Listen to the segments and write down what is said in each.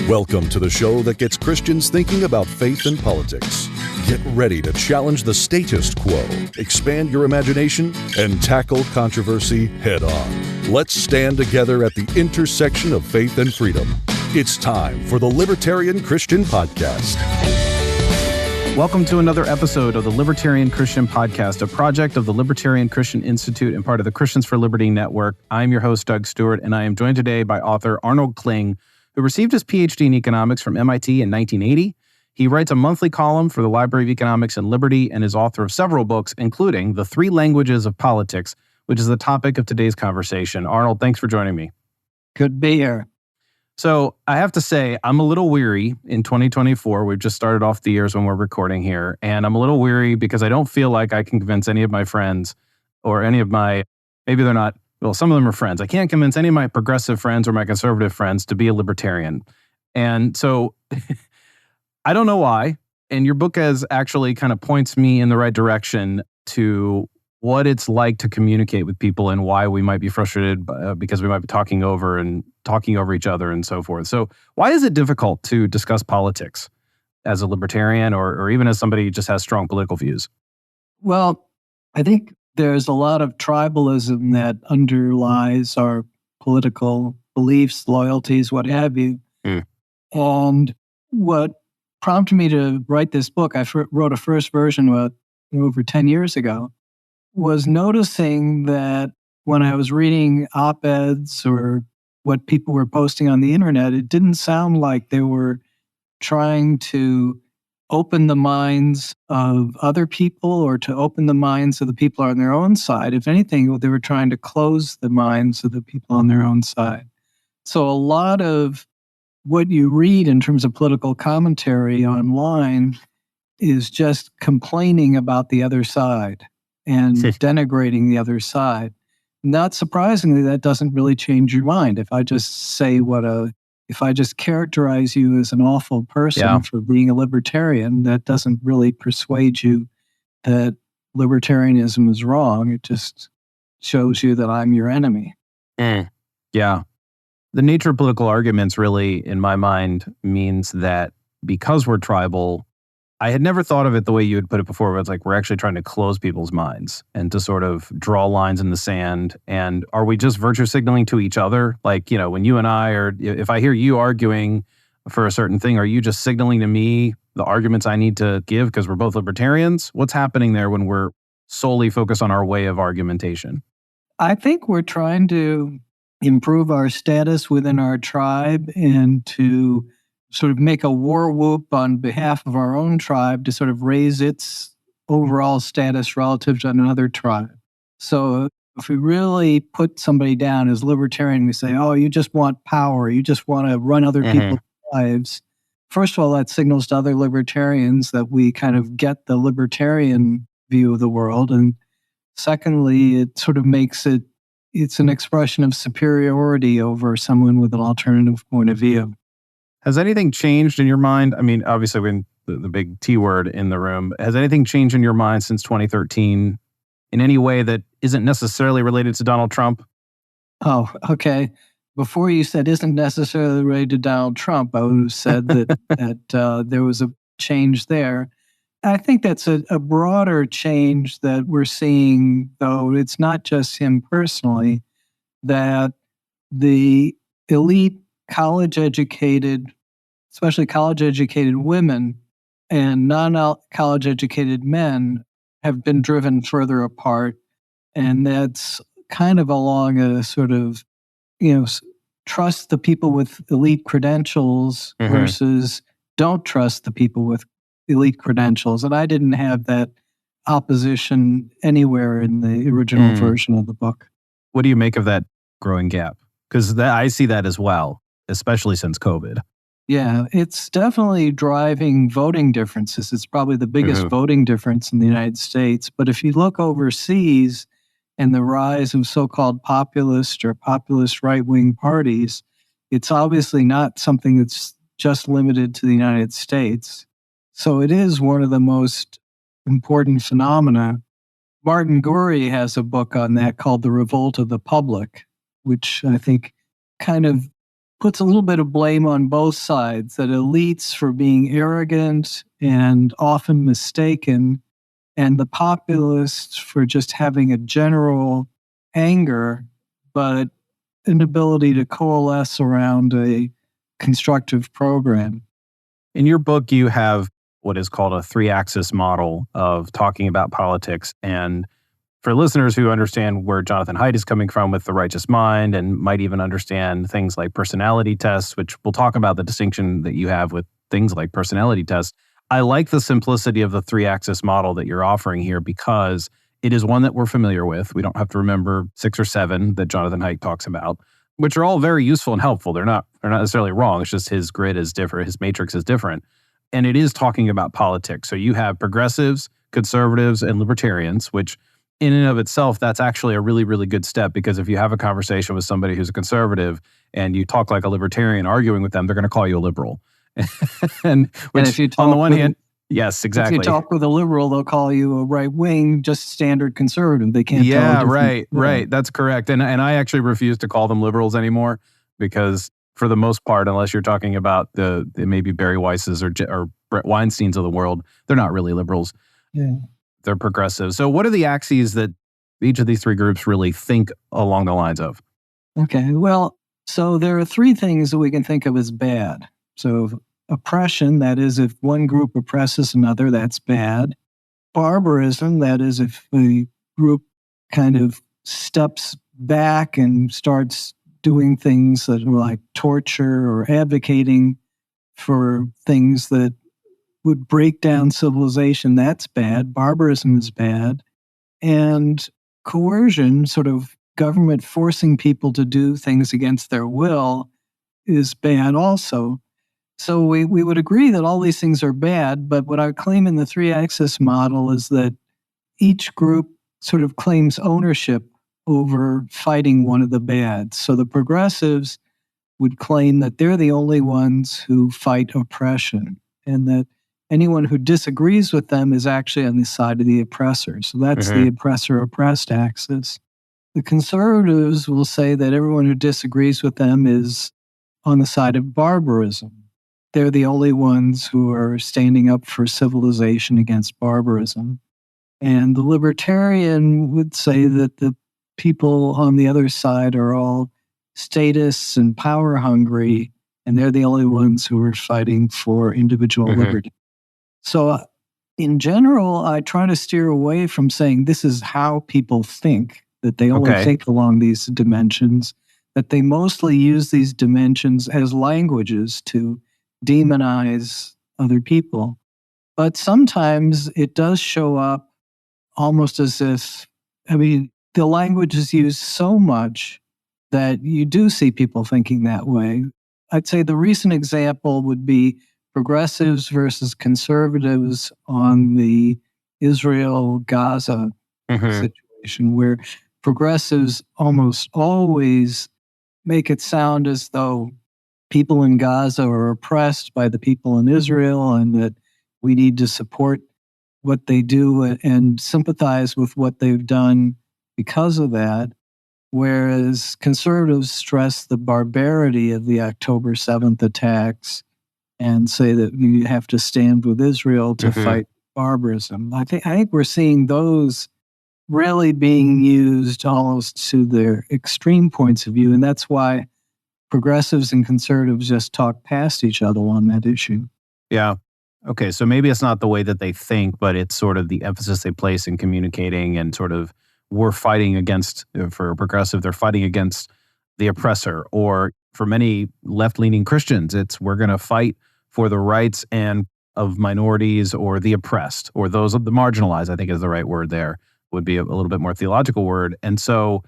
Welcome to the show that gets Christians thinking about faith and politics. Get ready to challenge the status quo, expand your imagination, and tackle controversy head on. Let's stand together at the intersection of faith and freedom. It's time for the Libertarian Christian Podcast. Welcome to another episode of the Libertarian Christian Podcast, a project of the Libertarian Christian Institute and part of the Christians for Liberty Network. I'm your host, Doug Stewart, and I am joined today by author Arnold Kling, who received his PhD in economics from MIT in 1980. He writes a monthly column for the Library of Economics and Liberty and is author of several books, including The Three Languages of Politics, which is the topic of today's conversation. Arnold, thanks for joining me. Good to be here. So I have to say, I'm a little weary in 2024. We've just started off the years when we're recording here, and I'm a little weary because I don't feel like I can convince any of my friends or any of my, maybe they're not, well, some of them are friends. I can't convince any of my progressive friends or my conservative friends to be a libertarian. And so I don't know why. And your book has actually kind of points me in the right direction to what it's like to communicate with people and why we might be frustrated because we might be talking over each other and so forth. So why is it difficult to discuss politics as a libertarian or even as somebody who just has strong political views? Well, I think there's a lot of tribalism that underlies our political beliefs, loyalties, what have you. And what prompted me to write this book, I wrote a first version over 10 years ago, was noticing that when I was reading op-eds or what people were posting on the internet, it didn't sound like they were trying to open the minds of other people or to open the minds of the people on their own side. If anything, they were trying to close the minds of the people on their own side. So a lot of what you read in terms of political commentary online is just complaining about the other side and denigrating the other side. Not surprisingly, that doesn't really change your mind. If I just say if I just characterize you as an awful person for being a libertarian, that doesn't really persuade you that libertarianism is wrong. It just shows you that I'm your enemy. Yeah. The nature of political arguments really, in my mind, means that because we're tribal, I had never thought of it the way you had put it before, where it's like we're actually trying to close people's minds and to sort of draw lines in the sand. And are we just virtue signaling to each other? Like, you know, when you and I if I hear you arguing for a certain thing, are you just signaling to me the arguments I need to give because we're both libertarians? What's happening there when we're solely focused on our way of argumentation? I think we're trying to improve our status within our tribe and to sort of make a war whoop on behalf of our own tribe to sort of raise its overall status relative to another tribe. So if we really put somebody down as libertarian, we say, oh, you just want power, you just want to run other people's lives. First of all, that signals to other libertarians that we kind of get the libertarian view of the world. And secondly, it sort of makes it's an expression of superiority over someone with an alternative point of view. Has anything changed in your mind? I mean, obviously, when the big T word in the room, has anything changed in your mind since 2013 in any way that isn't necessarily related to Donald Trump? Oh, okay. Before you said isn't necessarily related to Donald Trump, I would have said that there was a change there. I think that's a broader change that we're seeing, though. It's not just him personally, that the elite college-educated, especially college-educated women and non-college-educated men have been driven further apart. And that's kind of along a sort of, trust the people with elite credentials versus don't trust the people with elite credentials. And I didn't have that opposition anywhere in the original version of the book. What do you make of that growing gap? Because I see that as well, especially since COVID. Yeah, it's definitely driving voting differences. It's probably the biggest voting difference in the United States. But if you look overseas and the rise of so-called populist or populist right-wing parties, it's obviously not something that's just limited to the United States. So it is one of the most important phenomena. Martin Gurry has a book on that called The Revolt of the Public, which I think kind of puts a little bit of blame on both sides, that elites for being arrogant and often mistaken, and the populists for just having a general anger, but inability to coalesce around a constructive program. In your book, you have what is called a three-axis model of talking about politics. And for listeners who understand where Jonathan Haidt is coming from with the righteous mind and might even understand things like personality tests, which we'll talk about the distinction that you have with things like personality tests. I like the simplicity of the three-axis model that you're offering here because it is one that we're familiar with. We don't have to remember 6 or 7 that Jonathan Haidt talks about, which are all very useful and helpful. They're not necessarily wrong. It's just his grid is different. His matrix is different. And it is talking about politics. So you have progressives, conservatives, and libertarians, which in and of itself, that's actually a really, really good step, because if you have a conversation with somebody who's a conservative and you talk like a libertarian arguing with them, they're going to call you a liberal. And if you talk on the one hand, yes, exactly. If you talk with a liberal, they'll call you a right wing, just standard conservative. They can't tell. Yeah, right. That's correct. And I actually refuse to call them liberals anymore, because for the most part, unless you're talking about the maybe Barry Weiss's or Brett Weinstein's of the world, they're not really liberals. Yeah. They're progressive. So what are the axes that each of these 3 groups really think along the lines of? Okay, well, so there are 3 things that we can think of as bad. So oppression, that is, if one group oppresses another, that's bad. Barbarism, that is, if a group kind of steps back and starts doing things that are like torture or advocating for things that would break down civilization, that's bad. Barbarism is bad. And coercion, sort of government forcing people to do things against their will, is bad also. So we would agree that all these things are bad, but what I claim in the three-axis model is that each group sort of claims ownership over fighting one of the bads. So the progressives would claim that they're the only ones who fight oppression, and that anyone who disagrees with them is actually on the side of the oppressor. So that's the oppressor-oppressed axis. The conservatives will say that everyone who disagrees with them is on the side of barbarism. They're the only ones who are standing up for civilization against barbarism. And the libertarian would say that the people on the other side are all statists and power hungry, and they're the only ones who are fighting for individual liberty. So in general, I try to steer away from saying this is how people think, that they only think along these dimensions, that they mostly use these dimensions as languages to demonize other people. But sometimes it does show up almost as if, the language is used so much that you do see people thinking that way. I'd say the recent example would be progressives versus conservatives on the Israel-Gaza situation, where progressives almost always make it sound as though people in Gaza are oppressed by the people in Israel, and that we need to support what they do and sympathize with what they've done because of that. Whereas conservatives stress the barbarity of the October 7th attacks and say that you have to stand with Israel to fight barbarism. I think we're seeing those really being used almost to their extreme points of view, and that's why progressives and conservatives just talk past each other on that issue. Yeah. Okay, so maybe it's not the way that they think, but it's sort of the emphasis they place in communicating, and sort of we're fighting against, for a progressive, they're fighting against the oppressor. Or for many left-leaning Christians, it's we're going to fight for the rights and of minorities or the oppressed, or those of the marginalized, I think is the right word there, would be a little bit more theological word. And so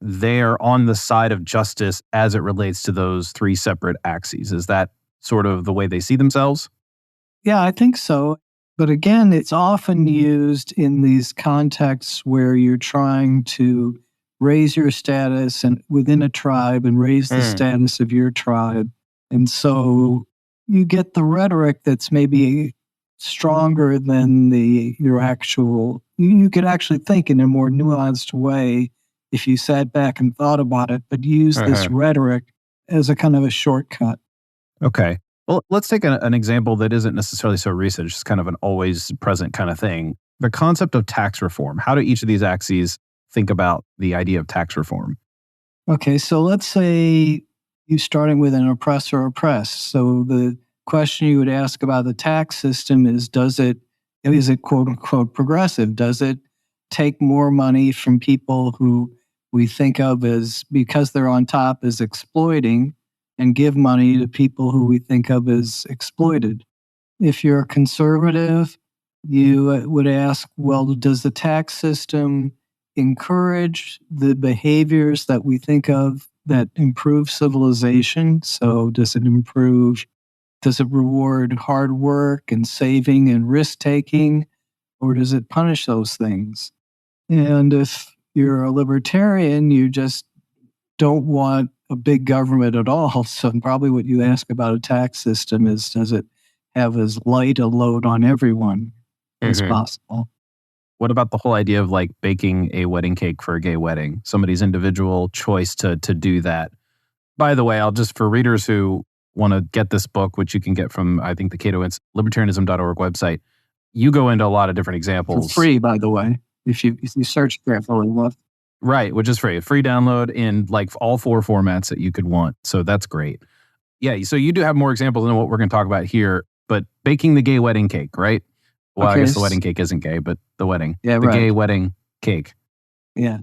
they're on the side of justice as it relates to those 3 separate axes. Is that sort of the way they see themselves? Yeah, I think so. But again, it's often used in these contexts where you're trying to raise your status and within a tribe and raise the status of your tribe. And so you get the rhetoric that's maybe stronger than your actual. You could actually think in a more nuanced way if you sat back and thought about it, but use this rhetoric as a kind of a shortcut. Okay. Well, let's take an example that isn't necessarily so recent, it's just kind of an always present kind of thing. The concept of tax reform. How do each of these axes think about the idea of tax reform? Okay, so let's say you're starting with an oppressor-oppressed. So the question you would ask about the tax system is it quote unquote progressive? Does it take more money from people who we think of as, because they're on top, as exploiting, and give money to people who we think of as exploited? If you're a conservative, you would ask, well, does the tax system encourage the behaviors that we think of that improve civilization? So does it reward hard work and saving and risk taking, or does it punish those things? And if you're a libertarian, you just don't want a big government at all. So probably what you ask about a tax system is, does it have as light a load on everyone as possible? What about the whole idea of like baking a wedding cake for a gay wedding? Somebody's individual choice to do that. By the way, I'll just, for readers who want to get this book, which you can get from, I think, the Cato libertarianism.org website, you go into a lot of different examples. For free, by the way, if you search carefully. Right, which is free. Free download in like all 4 formats that you could want. So that's great. Yeah, so you do have more examples than what we're going to talk about here, but baking the gay wedding cake, right? Well, okay. I guess the wedding cake isn't gay, but the wedding. Yeah, the right. Gay wedding cake. Yeah.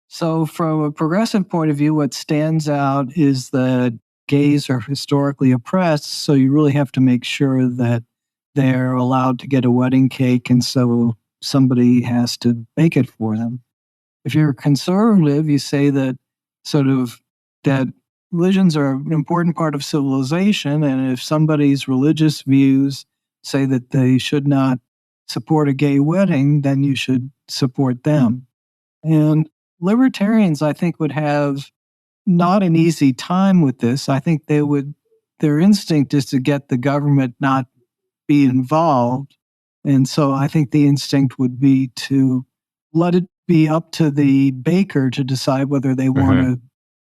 So from a progressive point of view, what stands out is that gays are historically oppressed, so you really have to make sure that they're allowed to get a wedding cake, and so somebody has to bake it for them. If you're a conservative, you say that that religions are an important part of civilization, and if somebody's religious views say that they should not support a gay wedding, then you should support them. And libertarians, I think, would have not an easy time with this. I think their instinct is to get the government not be involved. And so I think the instinct would be to let it be up to the baker to decide whether they want to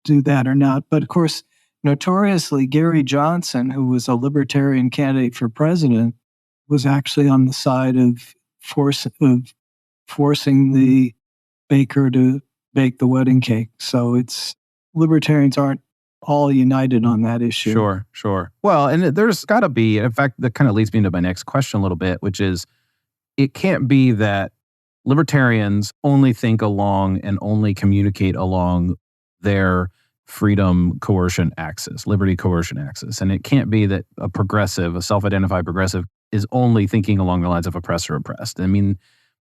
do that or not. But of course, notoriously, Gary Johnson, who was a libertarian candidate for president, was actually on the side of forcing the baker to bake the wedding cake. So libertarians aren't all united on that issue. Sure. Well, and there's got to be, in fact, that kind of leads me into my next question a little bit, which is, it can't be that libertarians only think along and only communicate along their freedom coercion axis, liberty coercion axis. And it can't be that a self-identified progressive, is only thinking along the lines of oppressor-oppressed. I mean,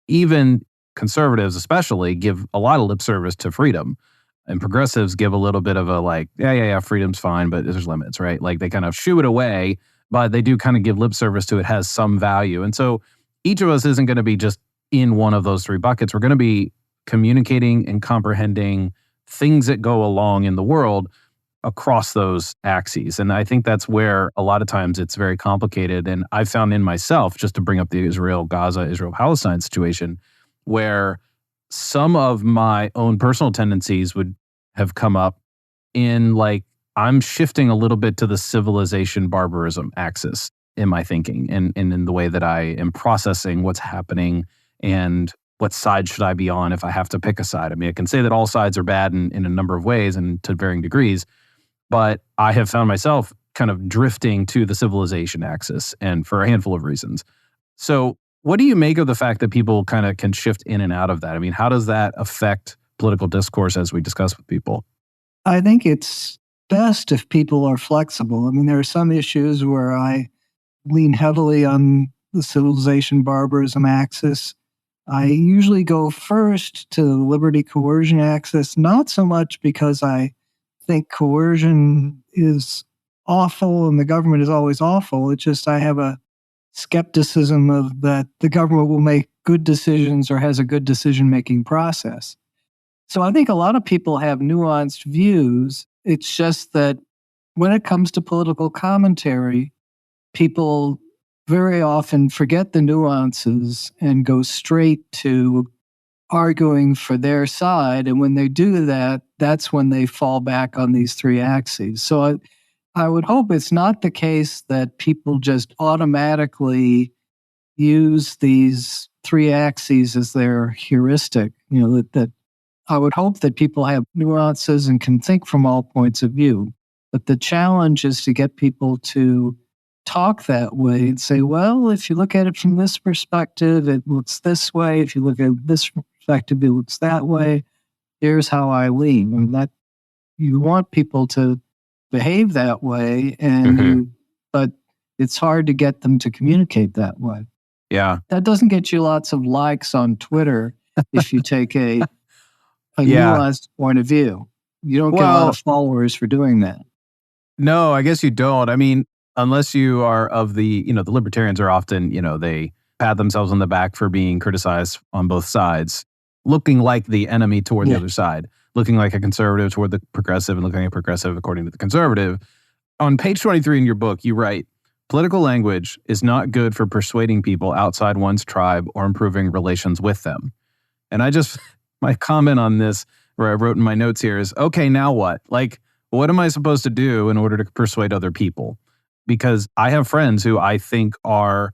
even conservatives especially give a lot of lip service to freedom. And progressives give a little bit of a like, yeah, freedom's fine, but there's limits, right? Like they kind of shoo it away, but they do kind of give lip service to it has some value. And so each of us isn't going to be just in one of those 3 buckets. We're going to be communicating and comprehending things that go along in the world across those axes. And I think that's where a lot of times it's very complicated. And I've found in myself, just to bring up the Israel-Gaza, Israel-Palestine situation, where some of my own personal tendencies would have come up in like, I'm shifting a little bit to the civilization barbarism axis in my thinking and in the way that I am processing what's happening and what side should I be on if I have to pick a side. I mean, I can say that all sides are bad in a number of ways and to varying degrees, but I have found myself kind of drifting to the civilization axis, and for a handful of reasons. So what do you make of the fact that people kind of can shift in and out of that? I mean, how does that affect political discourse as we discuss with people? I think it's best if people are flexible. I mean, there are some issues where I lean heavily on the civilization barbarism axis. I usually go first to the liberty coercion axis, not so much because I think coercion is awful and the government is always awful. It's just I have a skepticism of that the government will make good decisions or has a good decision-making process. So I think a lot of people have nuanced views. It's just that when it comes to political commentary, people very often forget the nuances and go straight to arguing for their side. And when they do that, that's when they fall back on these three axes. So I would hope it's not the case that people just automatically use these three axes as their heuristic. That I would hope that people have nuances and can think from all points of view. But the challenge is to get people to talk that way and say, well, if you look at it from this perspective, it looks this way. If you look at this perspective, it looks that way. Here's how I lean. And that you want people to behave that way, but it's hard to get them to communicate that way. Yeah. That doesn't get you lots of likes on Twitter if you take a nuanced point of view. You don't get a lot of followers for doing that. No, I guess you don't. I mean, unless you are of the libertarians are often, they pat themselves on the back for being criticized on both sides, looking like the enemy toward the other side, looking like a conservative toward the progressive and looking like a progressive according to the conservative. On page 23 in your book, you write, political language is not good for persuading people outside one's tribe or improving relations with them. And my comment on this, where I wrote in my notes here is, okay, now what? Like, what am I supposed to do in order to persuade other people? Because I have friends who I think are,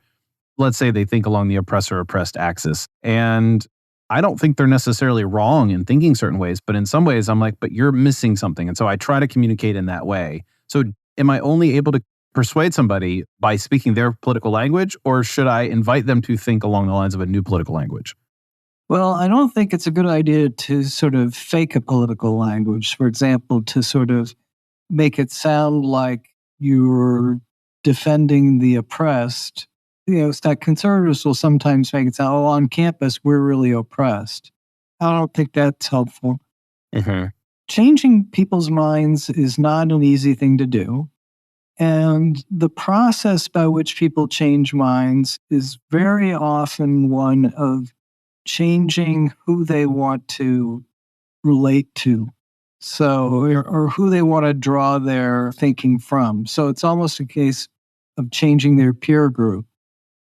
let's say they think along the oppressor-oppressed axis. And I don't think they're necessarily wrong in thinking certain ways, but in some ways I'm like, but you're missing something. And so I try to communicate in that way. So am I only able to persuade somebody by speaking their political language, or should I invite them to think along the lines of a new political language? Well, I don't think it's a good idea to sort of fake a political language. For example, to sort of make it sound like you're defending the oppressed. It's that conservatives will sometimes make it sound, on campus, we're really oppressed. I don't think that's helpful. Mm-hmm. Changing people's minds is not an easy thing to do. And the process by which people change minds is very often one of changing who they want to relate to. So, or who they want to draw their thinking from. So it's almost a case of changing their peer group.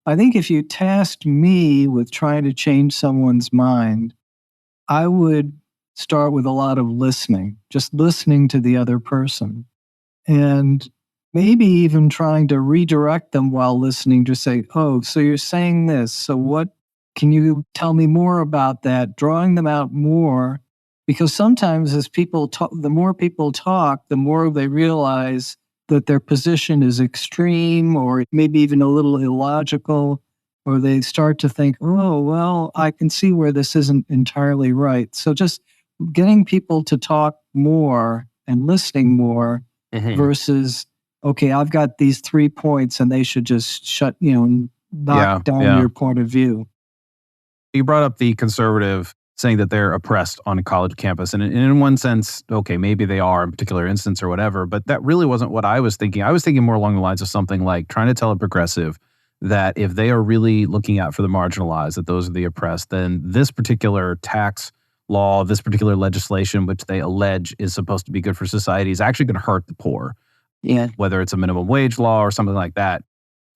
I think if you tasked me with trying to change someone's mind, I would start with a lot of listening, just listening to the other person. And maybe even trying to redirect them while listening, just say, oh, so you're saying this. So what can you tell me more about that? Drawing them out more. Because sometimes as people talk, the more people talk, the more they realize that their position is extreme or maybe even a little illogical, or they start to think, oh, well, I can see where this isn't entirely right. So just getting people to talk more and listening more versus, okay, I've got these 3 points and they should just knock down your point of view. You brought up the conservative saying that they're oppressed on a college campus. And in one sense, okay, maybe they are in a particular instance or whatever, but that really wasn't what I was thinking. I was thinking more along the lines of something like trying to tell a progressive that if they are really looking out for the marginalized, that those are the oppressed, then this particular tax law, this particular legislation, which they allege is supposed to be good for society, is actually going to hurt the poor. Yeah. Whether it's a minimum wage law or something like that.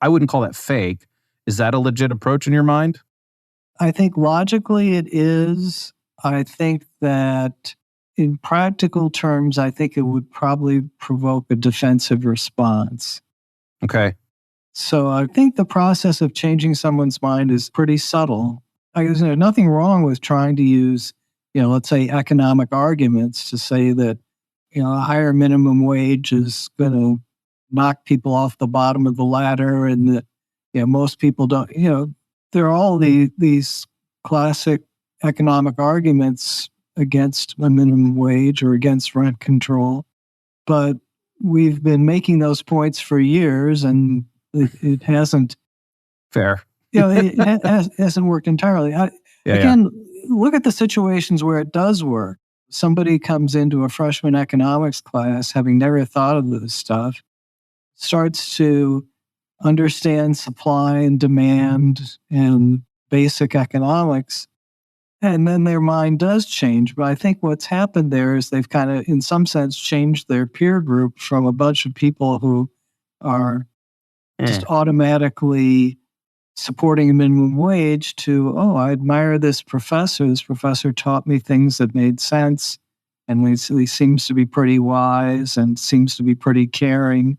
I wouldn't call that fake. Is that a legit approach in your mind? I think logically it is. I think that in practical terms, I think it would probably provoke a defensive response. Okay. So I think the process of changing someone's mind is pretty subtle. There's nothing wrong with trying to use, let's say economic arguments to say that, a higher minimum wage is going to knock people off the bottom of the ladder and that, most people don't, there are all these classic economic arguments against a minimum wage or against rent control. But we've been making those points for years and it hasn't. Fair. It hasn't worked entirely. Look at the situations where it does work. Somebody comes into a freshman economics class having never thought of this stuff, starts to understand supply and demand and basic economics, and then their mind does change. But I think what's happened there is they've kind of, in some sense, changed their peer group from a bunch of people who are just automatically supporting a minimum wage to, oh, I admire this professor. This professor taught me things that made sense. and he seems to be pretty wise and seems to be pretty caring,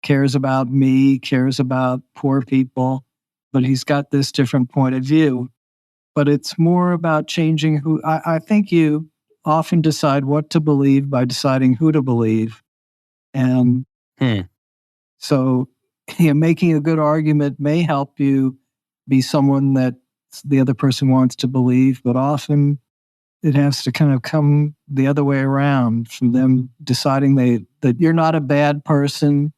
cares about me, cares about poor people, but he's got this different point of view. But it's more about changing who. I think you often decide what to believe by deciding who to believe. And so making a good argument may help you be someone that the other person wants to believe, but often it has to kind of come the other way around, from them deciding that you're not a bad person,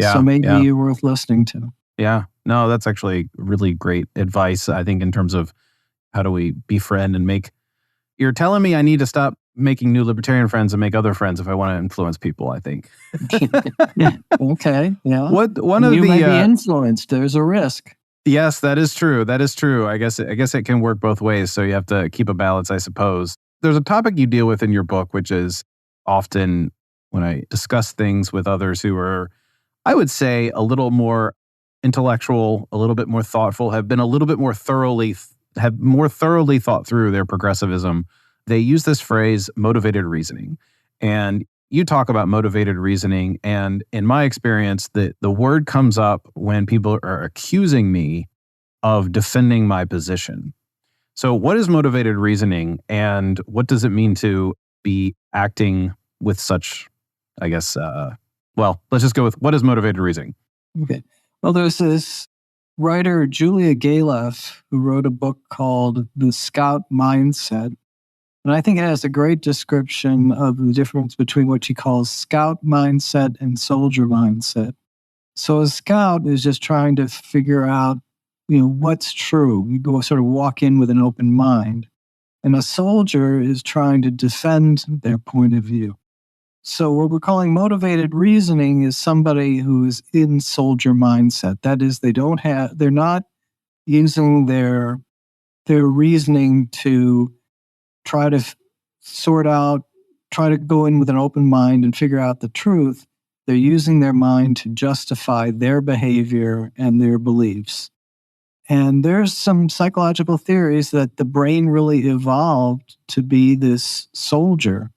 so maybe you're worth listening to. Yeah. No, that's actually really great advice, I think, in terms of how do we befriend and make... You're telling me I need to stop making new libertarian friends and make other friends if I want to influence people, I think. Okay. Yeah. You may be influenced. There's a risk. Yes, that is true. That is true. I guess it can work both ways. So you have to keep a balance, I suppose. There's a topic you deal with in your book, which is often when I discuss things with others who are, I would say, a little more intellectual, a little bit more thoughtful, have been a little bit more thoroughly thought through their progressivism. They use this phrase, motivated reasoning. And you talk about motivated reasoning, and in my experience, the word comes up when people are accusing me of defending my position. So what is motivated reasoning, and what does it mean to be acting with such, I guess, let's just go with, what is motivated reasoning? Okay. Well, there's this writer, Julia Galef, who wrote a book called The Scout Mindset. And I think it has a great description of the difference between what she calls scout mindset and soldier mindset. So a scout is just trying to figure out, what's true. You go sort of walk in with an open mind. And a soldier is trying to defend their point of view. So what we're calling motivated reasoning is somebody who is in soldier mindset. That is, they're not using their reasoning to try to try to go in with an open mind and figure out the truth. They're using their mind to justify their behavior and their beliefs. And there's some psychological theories that the brain really evolved to be this soldier,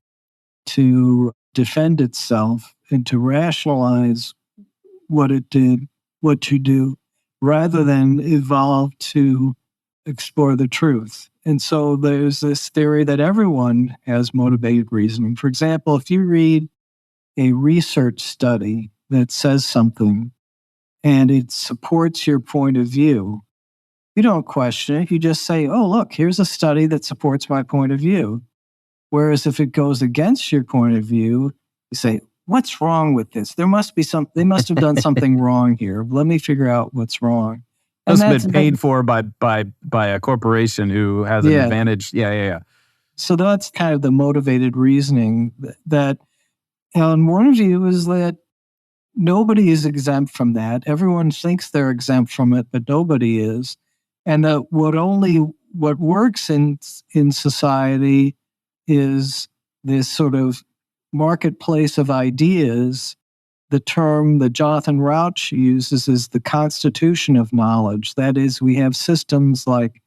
to defend itself and to rationalize what it did, what you do, rather than evolve to explore the truth. And so there's this theory that everyone has motivated reasoning. For example, if you read a research study that says something and it supports your point of view, you don't question it. You just say, oh, look, here's a study that supports my point of view. Whereas if it goes against your point of view, you say, what's wrong with this? They must have done something wrong here. Let me figure out what's wrong. Must have been paid for by a corporation who has an advantage. Yeah. So that's kind of the motivated reasoning that, on one view, is that nobody is exempt from that. Everyone thinks they're exempt from it, but nobody is. And that what works in society is this sort of marketplace of ideas. The term that Jonathan Rauch uses is the constitution of knowledge. That is, we have systems like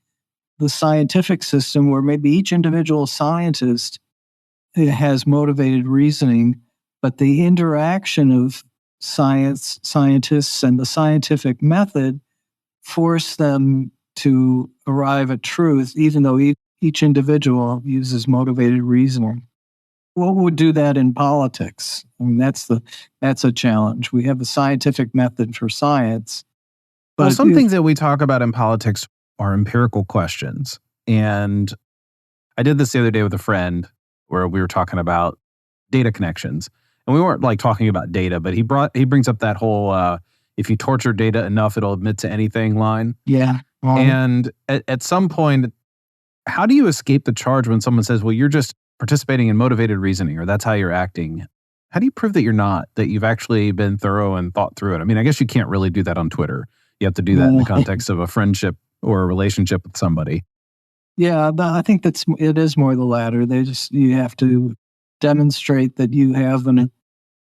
the scientific system where maybe each individual scientist has motivated reasoning, but the interaction of scientists and the scientific method force them to arrive at truth, even though each individual uses motivated reasoning. What would do that in politics? I mean, that's a challenge. We have a scientific method for science. But some things that we talk about in politics are empirical questions. And I did this the other day with a friend where we were talking about data connections. And we weren't like talking about data, but he brings up that whole if you torture data enough, it'll admit to anything line. Yeah. And at some point, how do you escape the charge when someone says, well, you're just participating in motivated reasoning, or that's how you're acting? How do you prove that you're not, that you've actually been thorough and thought through it? I mean, I guess you can't really do that on Twitter. You have to do that in the context of a friendship or a relationship with somebody. Yeah, I think it is more the latter. You have to demonstrate that you have an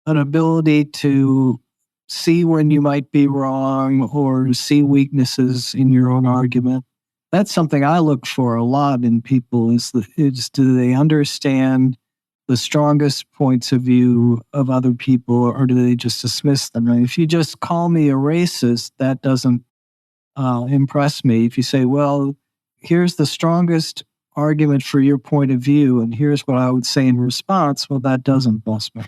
ability to see when you might be wrong or see weaknesses in your own argument. That's something I look for a lot in people is do they understand the strongest points of view of other people, or do they just dismiss them? And if you just call me a racist, that doesn't impress me. If you say, well, here's the strongest argument for your point of view, and here's what I would say in response, well, that doesn't bless me.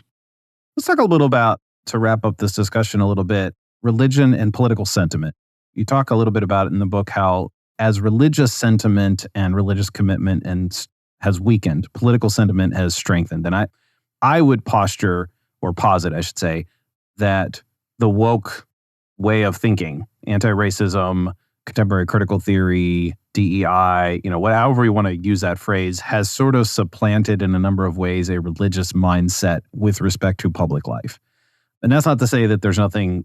Let's talk a little about, to wrap up this discussion a little bit, religion and political sentiment. You talk a little bit about it in the book, how as religious sentiment and religious commitment has weakened, political sentiment has strengthened. And I would posture, or posit, I should say, that the woke way of thinking, anti-racism, contemporary critical theory, DEI, however you want to use that phrase, has sort of supplanted in a number of ways a religious mindset with respect to public life. And that's not to say that there's nothing,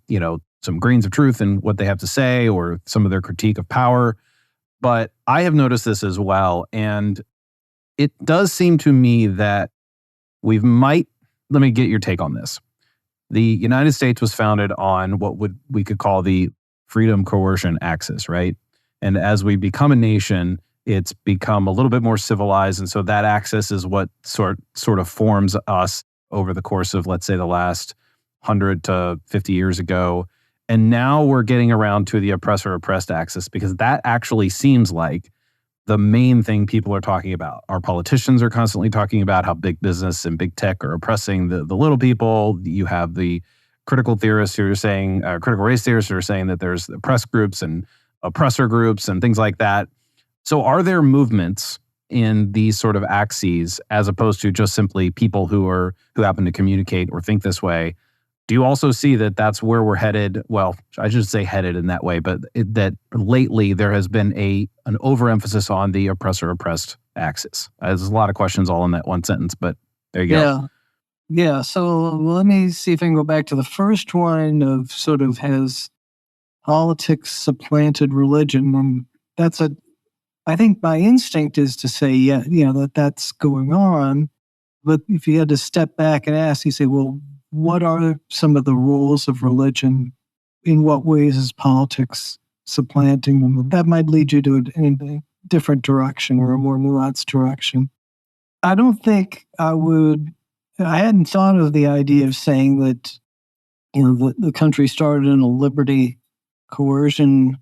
some grains of truth in what they have to say or some of their critique of power. But I have noticed this as well. And it does seem to me that let me get your take on this. The United States was founded on what we could call the freedom coercion axis, right? And as we become a nation, it's become a little bit more civilized. And so that axis is what sort of forms us over the course of, let's say, the last 100 to 50 years ago. And now we're getting around to the oppressor-oppressed axis, because that actually seems like the main thing people are talking about. Our politicians are constantly talking about how big business and big tech are oppressing the little people. You have the critical theorists who are saying, critical race theorists who are saying that there's oppressed groups and oppressor groups and things like that. So are there movements in these sort of axes, as opposed to just simply people who happen to communicate or think this way? Do you also see that that's where we're headed? Well, I should say headed in that way, but that lately there has been an overemphasis on the oppressor-oppressed axis. There's a lot of questions all in that one sentence, but there you go. Yeah. So let me see if I can go back to the first one of sort of, has politics supplanted religion? And I think my instinct is to say, that's going on. But if you had to step back and ask, you say, well, what are some of the roles of religion? In what ways is politics supplanting them? That might lead you to a different direction, or a more nuanced direction. I don't think I hadn't thought of the idea of saying that, the country started in a liberty coercion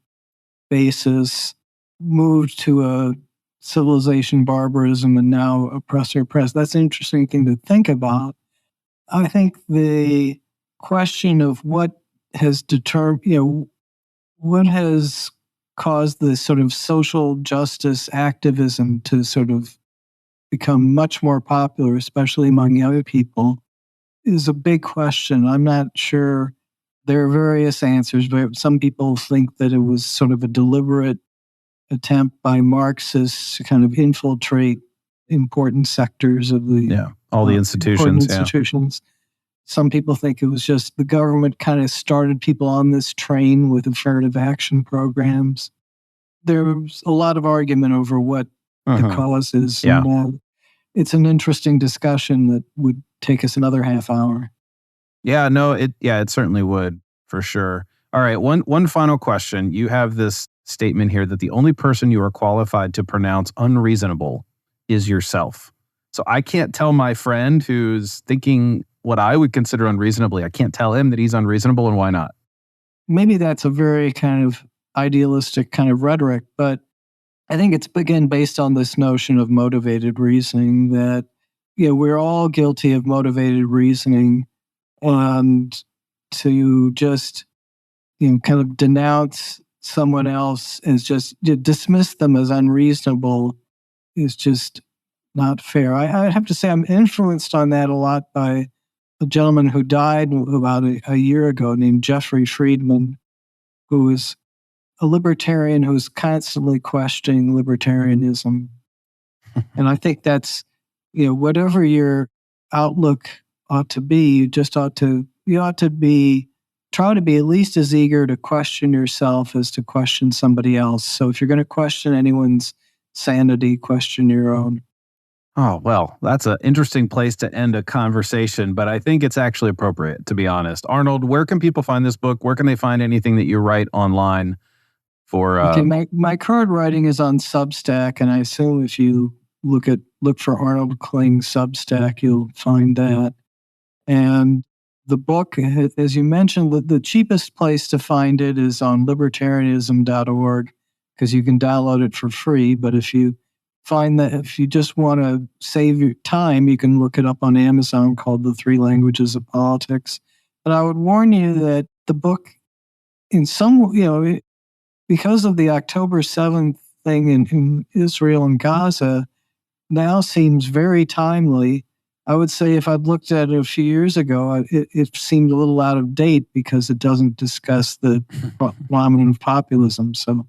basis, moved to a civilization barbarism, and now oppressor-oppressed. That's an interesting thing to think about. I think the question of what has determined, what has caused this sort of social justice activism to sort of become much more popular, especially among young people, is a big question. I'm not sure. There are various answers, but some people think that it was sort of a deliberate attempt by Marxists to kind of infiltrate important sectors of all the institutions. Some people think it was just the government kind of started people on this train with affirmative action programs. There's a lot of argument over what the cause is. Yeah. And, it's an interesting discussion that would take us another half hour. Yeah, no, it certainly would, for sure. All right, one final question. You have this statement here that the only person you are qualified to pronounce unreasonable is yourself. So I can't tell my friend who's thinking what I would consider unreasonably, I can't tell him that he's unreasonable, and why not? Maybe that's a very kind of idealistic kind of rhetoric, but I think it's, again, based on this notion of motivated reasoning that, we're all guilty of motivated reasoning, and to just, kind of denounce someone else and just dismiss them as unreasonable is just not fair. I have to say I'm influenced on that a lot by a gentleman who died about a year ago named Jeffrey Friedman, who was a libertarian who's constantly questioning libertarianism. And I think that's, whatever your outlook ought to be, you ought to try to be at least as eager to question yourself as to question somebody else. So if you're going to question anyone's sanity, question your own. Oh, well, that's an interesting place to end a conversation, but I think it's actually appropriate, to be honest. Arnold, where can people find this book? Where can they find anything that you write online? Okay, my current writing is on Substack, and I assume if you look at look for Arnold Kling Substack, you'll find that. And the book, as you mentioned, the cheapest place to find it is on libertarianism.org, because you can download it for free. But if you find that if you just want to save your time, you can look it up on Amazon, called The Three Languages of Politics. But I would warn you that the book, in some, because of the October 7th thing in Israel and Gaza, now seems very timely. I would say if I'd looked at it a few years ago, it seemed a little out of date because it doesn't discuss the phenomenon of populism. So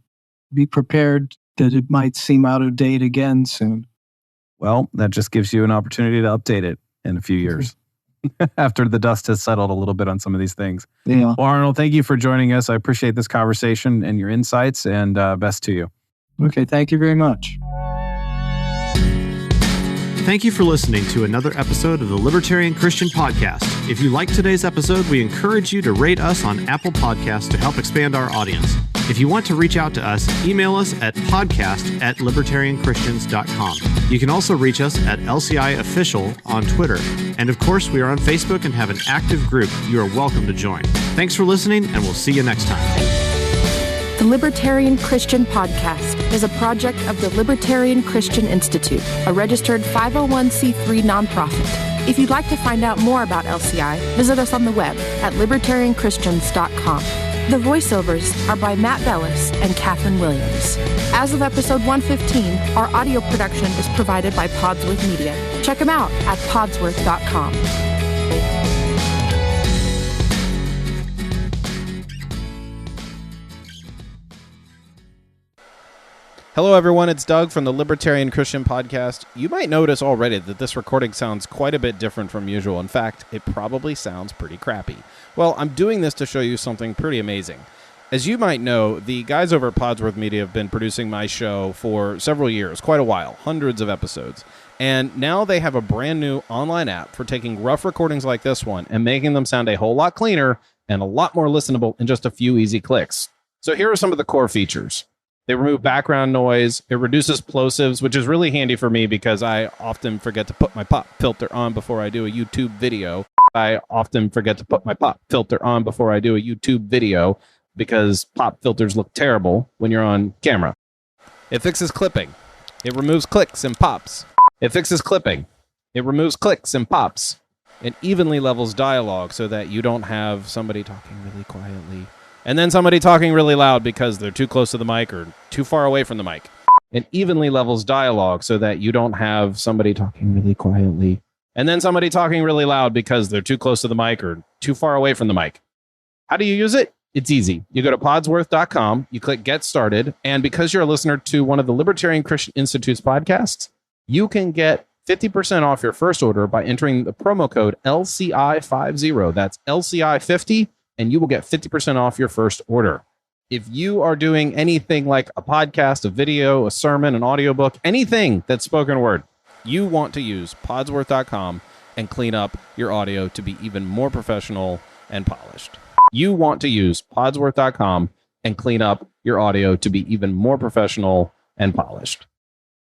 be prepared that it might seem out of date again soon. Well, that just gives you an opportunity to update it in a few years after the dust has settled a little bit on some of these things. Yeah. Well, Arnold, thank you for joining us. I appreciate this conversation and your insights, and best to you. Okay, thank you very much. Thank you for listening to another episode of the Libertarian Christian Podcast. If you liked today's episode, we encourage you to rate us on Apple Podcasts to help expand our audience. If you want to reach out to us, email us at podcast@libertarianchristians.com. You can also reach us at LCI Official on Twitter. And of course, we are on Facebook and have an active group you are welcome to join. Thanks for listening, and we'll see you next time. The Libertarian Christian Podcast is a project of the Libertarian Christian Institute, a registered 501c3 nonprofit. If you'd like to find out more about LCI, visit us on the web at libertarianchristians.com. The voiceovers are by Matt Bellis and Catherine Williams. As of episode 115, our audio production is provided by Podsworth Media. Check them out at podsworth.com. Hello, everyone. It's Doug from the Libertarian Christian Podcast. You might notice already that this recording sounds quite a bit different from usual. In fact, it probably sounds pretty crappy. Well, I'm doing this to show you something pretty amazing. As you might know, the guys over at Podsworth Media have been producing my show for several years, quite a while, hundreds of episodes. And now they have a brand new online app for taking rough recordings like this one and making them sound a whole lot cleaner and a lot more listenable in just a few easy clicks. So here are some of the core features. They remove background noise. It reduces plosives, which is really handy for me because I often forget to put my pop filter on before I do a YouTube video. Because pop filters look terrible when you're on camera. It fixes clipping. It removes clicks and pops. It evenly levels dialogue so that you don't have somebody talking really quietly and then somebody talking really loud because they're too close to the mic or too far away from the mic. It evenly levels dialogue so that you don't have somebody talking really quietly and then somebody talking really loud because they're too close to the mic or too far away from the mic. How do you use it? It's easy. You go to podsworth.com, you click Get Started, and because you're a listener to one of the Libertarian Christian Institute's podcasts, you can get 50% off your first order by entering the promo code LCI50. That's LCI50, and you will get 50% off your first order. If you are doing anything like a podcast, a video, a sermon, an audiobook, anything that's spoken word, you want to use podsworth.com and clean up your audio to be even more professional and polished. You want to use podsworth.com and clean up your audio to be even more professional and polished.